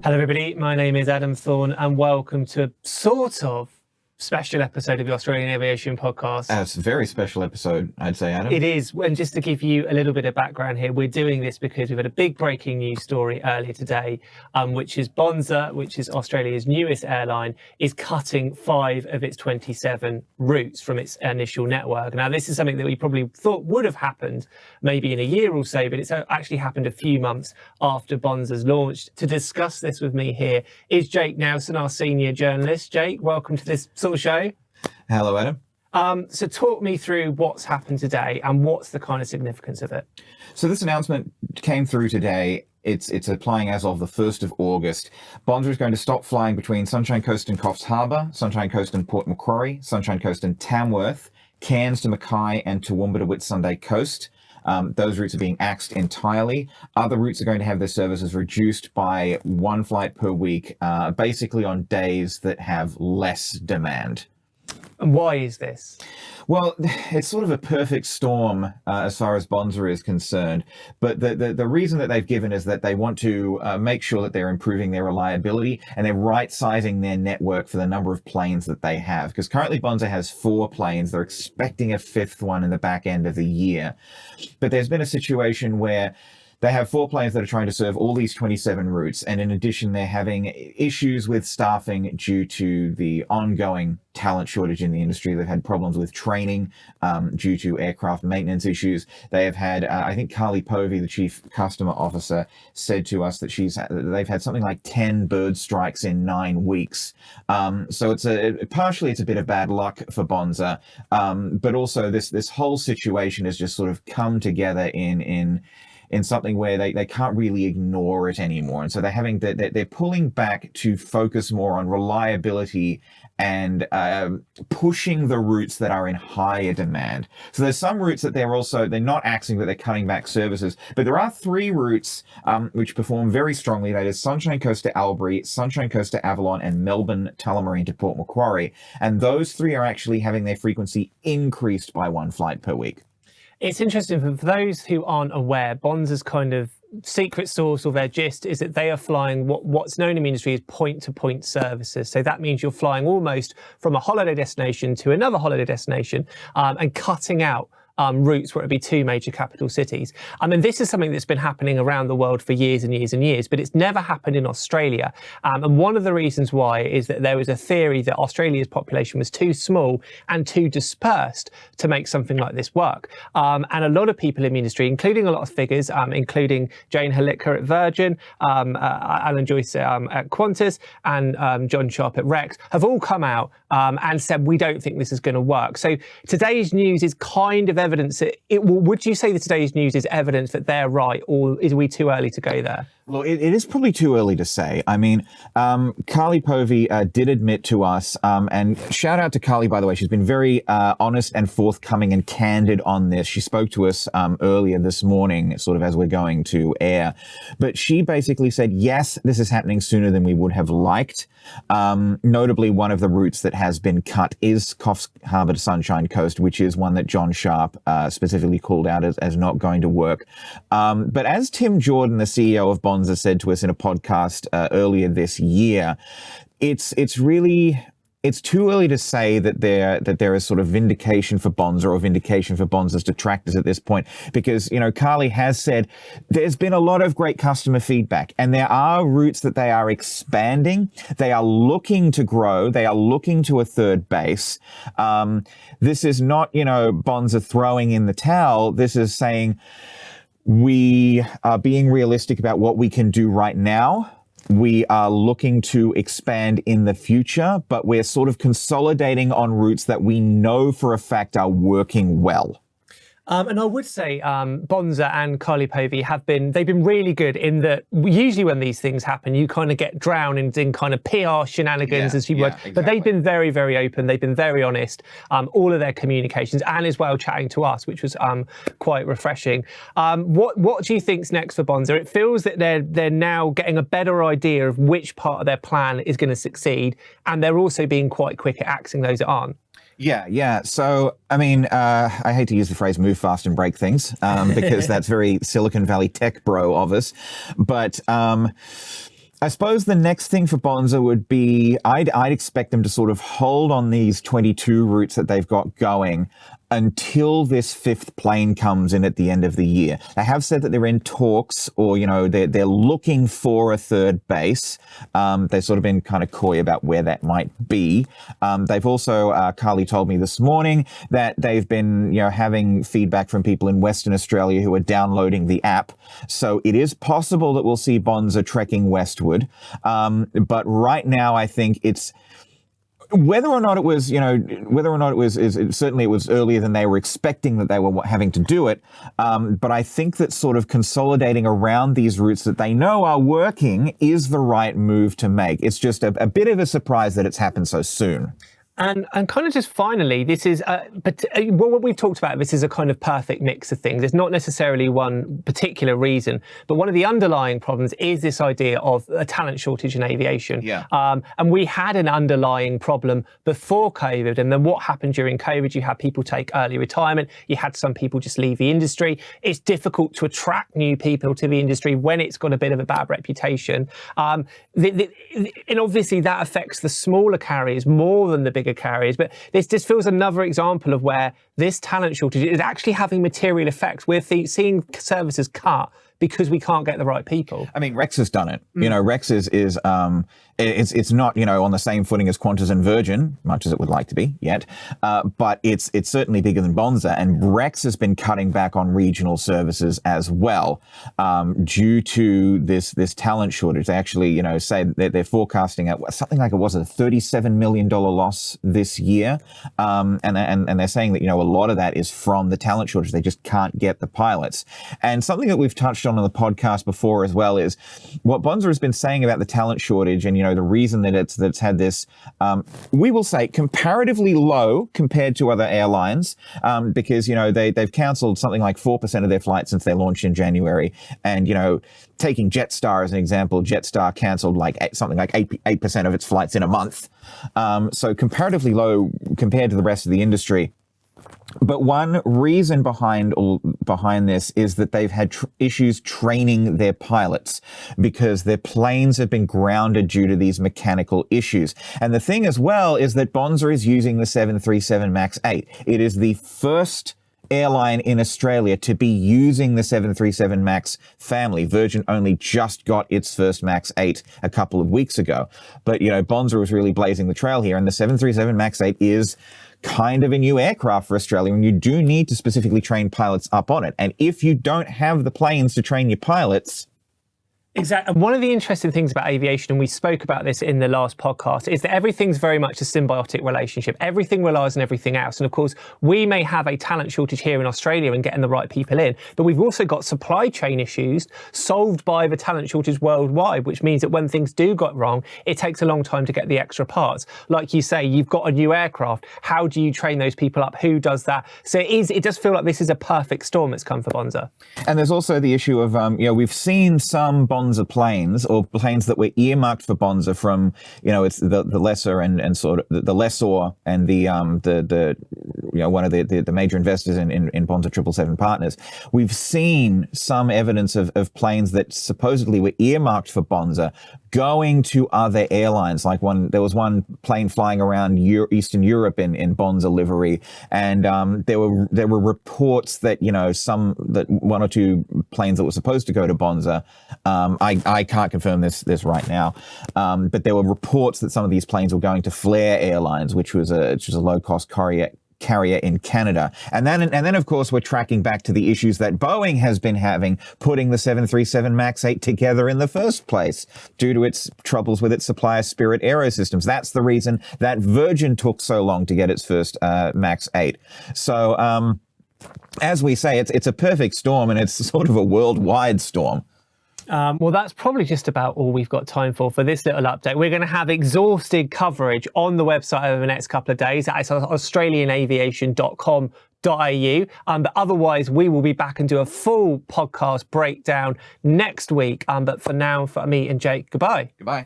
Hello everybody, my name is Adam Thorne and welcome to a sort of special episode of the Australian Aviation Podcast. It's a very special episode, I'd say, Adam. It is, and just to give you a little bit of background here, we're doing this because we've had a big breaking news story earlier today, which is Bonza, which is Australia's newest airline, is cutting 5 of its 27 routes from its initial network. Now, this is something that we probably thought would have happened maybe in a year or so, but it's actually happened a few months after Bonza's launched. To discuss this with me here is Jake Nelson, our senior journalist. Jake, welcome to this sort of show. Hello, Adam. So talk me through what's happened today and what's the kind of significance of it. So this announcement came through today. It's applying as of the 1st of August. Bonza is going to stop flying between Sunshine Coast and Coffs Harbour, Sunshine Coast and Port Macquarie, Sunshine Coast and Tamworth, Cairns to Mackay and Toowoomba to Whitsunday Coast. Those routes are being axed entirely. Other routes are going to have their services reduced by 1 flight per week, basically on days that have less demand. And why is this? Well, it's sort of a perfect storm as far as Bonza is concerned. But the reason that they've given is that they want to make sure that they're improving their reliability and they're right-sizing their network for the number of planes that they have. Because currently Bonza has 4 planes. They're expecting a 5th one in the back end of the year. But there's been a situation where they have 4 planes that are trying to serve all these 27 routes. And in addition, they're having issues with staffing due to the ongoing talent shortage in the industry. They've had problems with training due to aircraft maintenance issues. They have had, I think Carly Povey, the chief customer officer, said to us that they've had something like 10 bird strikes in 9 weeks. So it's partially a bit of bad luck for Bonza, but also this whole situation has just sort of come together in something where they can't really ignore it anymore. And so they're pulling back to focus more on reliability and pushing the routes that are in higher demand. So there's some routes that they're not axing, but they're cutting back services. But there are 3 routes which perform very strongly. That is Sunshine Coast to Albury, Sunshine Coast to Avalon, and Melbourne Tullamarine to Port Macquarie. And those 3 are actually having their frequency increased by 1 flight per week. It's interesting for those who aren't aware, Bonza's kind of secret sauce or their gist is that they are flying what's known in the industry as point-to-point services. So that means you're flying almost from a holiday destination to another holiday destination and cutting out routes where it'd be 2 major capital cities. I mean, this is something that's been happening around the world for years and years and years, but it's never happened in Australia. And one of the reasons why is that there was a theory that Australia's population was too small and too dispersed to make something like this work. And a lot of people in the industry, including a lot of figures, including Jane Halicka at Virgin, Alan Joyce at Qantas, and John Sharp at Rex, have all come out and said, we don't think this is going to work. So today's news is kind of evidence that would you say that today's news is evidence that they're right, or is we too early to go there? Well, it is probably too early to say. I mean, Carly Povey did admit to us, and shout out to Carly, by the way. She's been very honest and forthcoming and candid on this. She spoke to us earlier this morning, sort of as we're going to air. But she basically said, yes, this is happening sooner than we would have liked. Notably, one of the routes that has been cut is Coffs Harbour to Sunshine Coast, which is one that John Sharp specifically called out as not going to work. But as Tim Jordan, the CEO of Bonza, said to us in a podcast earlier this year, it's too early to say that there is sort of vindication for Bonza or vindication for Bonza's detractors at this point, because, you know, Carly has said there's been a lot of great customer feedback and there are routes that they are expanding. They are looking to grow. They are looking to a 3rd base. This is not, you know, Bonza throwing in the towel. This is saying we are being realistic about what we can do right now. We are looking to expand in the future, but we're sort of consolidating on routes that we know for a fact are working well. And I would say Bonza and Carly Povey they've been really good in that usually when these things happen, you kind of get drowned in kind of PR shenanigans, as you would. Exactly. But they've been very, very open. They've been very honest. All of their communications and as well chatting to us, which was quite refreshing. What do you think's next for Bonza? It feels that they're now getting a better idea of which part of their plan is going to succeed, and they're also being quite quick at axing those that aren't. Yeah. So, I mean, I hate to use the phrase move fast and break things because that's very Silicon Valley tech bro of us. But I suppose the next thing for Bonza would be, I'd expect them to sort of hold on these 22 routes that they've got going until this fifth plane comes in at the end of the year. They have said that they're in talks, or, they're looking for a third base. They've sort of been kind of coy about where that might be. They've also, Carly told me this morning that they've been, having feedback from people in Western Australia who are downloading the app. So it is possible that we'll see Bonza trekking westward. But right now, I think it's, whether or not it was, certainly it was earlier than they were expecting that they were having to do it. But I think that sort of consolidating around these routes that they know are working is the right move to make. It's just a bit of a surprise that it's happened so soon. And kind of just finally, this is, what we've talked about, this is a kind of perfect mix of things. It's not necessarily one particular reason, but one of the underlying problems is this idea of a talent shortage in aviation. Yeah. And we had an underlying problem before COVID. And then what happened during COVID? You had people take early retirement. You had some people just leave the industry. It's difficult to attract new people to the industry when it's got a bit of a bad reputation. And obviously that affects the smaller carriers more than the bigger carriers, but this just feels another example of where this talent shortage is actually having material effects. We're seeing services cut because we can't get the right people. I mean, Rex has done it. Rex is it's not, on the same footing as Qantas and Virgin, much as it would like to be yet, but it's certainly bigger than Bonza. And Rex has been cutting back on regional services as well, due to this talent shortage. They actually, say that they're forecasting at something like it was a $37 million loss this year. And they're saying that, a lot of that is from the talent shortage. They just can't get the pilots. And something that we've touched on the podcast before as well is what Bonza has been saying about the talent shortage, and the reason that it's had this, we will say, comparatively low compared to other airlines, because they've cancelled something like 4% of their flights since they launched in January, and taking Jetstar as an example, Jetstar cancelled something like 8% of its flights in a month, so comparatively low compared to the rest of the industry. But one reason behind this is that they've had issues training their pilots because their planes have been grounded due to these mechanical issues. And the thing as well is that Bonza is using the 737 MAX 8. It is the first airline in Australia to be using the 737 MAX family. Virgin only just got its first MAX 8 a couple of weeks ago. But, Bonza was really blazing the trail here, and the 737 MAX 8 is kind of a new aircraft for Australia, and you do need to specifically train pilots up on it. And if you don't have the planes to train your pilots, Exactly. One of the interesting things about aviation, and we spoke about this in the last podcast, is that everything's very much a symbiotic relationship. Everything relies on everything else. And of course, we may have a talent shortage here in Australia and getting the right people in, but we've also got supply chain issues solved by the talent shortage worldwide, which means that when things do go wrong, it takes a long time to get the extra parts. Like you say, you've got a new aircraft. How do you train those people up? Who does that? So it does feel like this is a perfect storm that's come for Bonza. And there's also the issue of, we've seen some Bonza planes, or planes that were earmarked for Bonza from, it's the lesser and sort of the lessor and the one of the major investors in Bonza 777 Partners. We've seen some evidence of planes that supposedly were earmarked for Bonza going to other airlines. Like there was one plane flying around Eastern Europe in Bonza livery, and there were reports that that one or two planes that were supposed to go to Bonza. I can't confirm this right now, but there were reports that some of these planes were going to Flair Airlines, which was a low cost carrier in Canada. And then of course we're tracking back to the issues that Boeing has been having putting the 737 MAX 8 together in the first place due to its troubles with its supplier Spirit Aerosystems. That's the reason that Virgin took so long to get its first MAX 8. So as we say, it's a perfect storm, and it's sort of a worldwide storm. Well, that's probably just about all we've got time for this little update. We're going to have exhaustive coverage on the website over the next couple of days. It's australianaviation.com.au. But otherwise, we will be back and do a full podcast breakdown next week. But for now, for me and Jake, goodbye. Goodbye.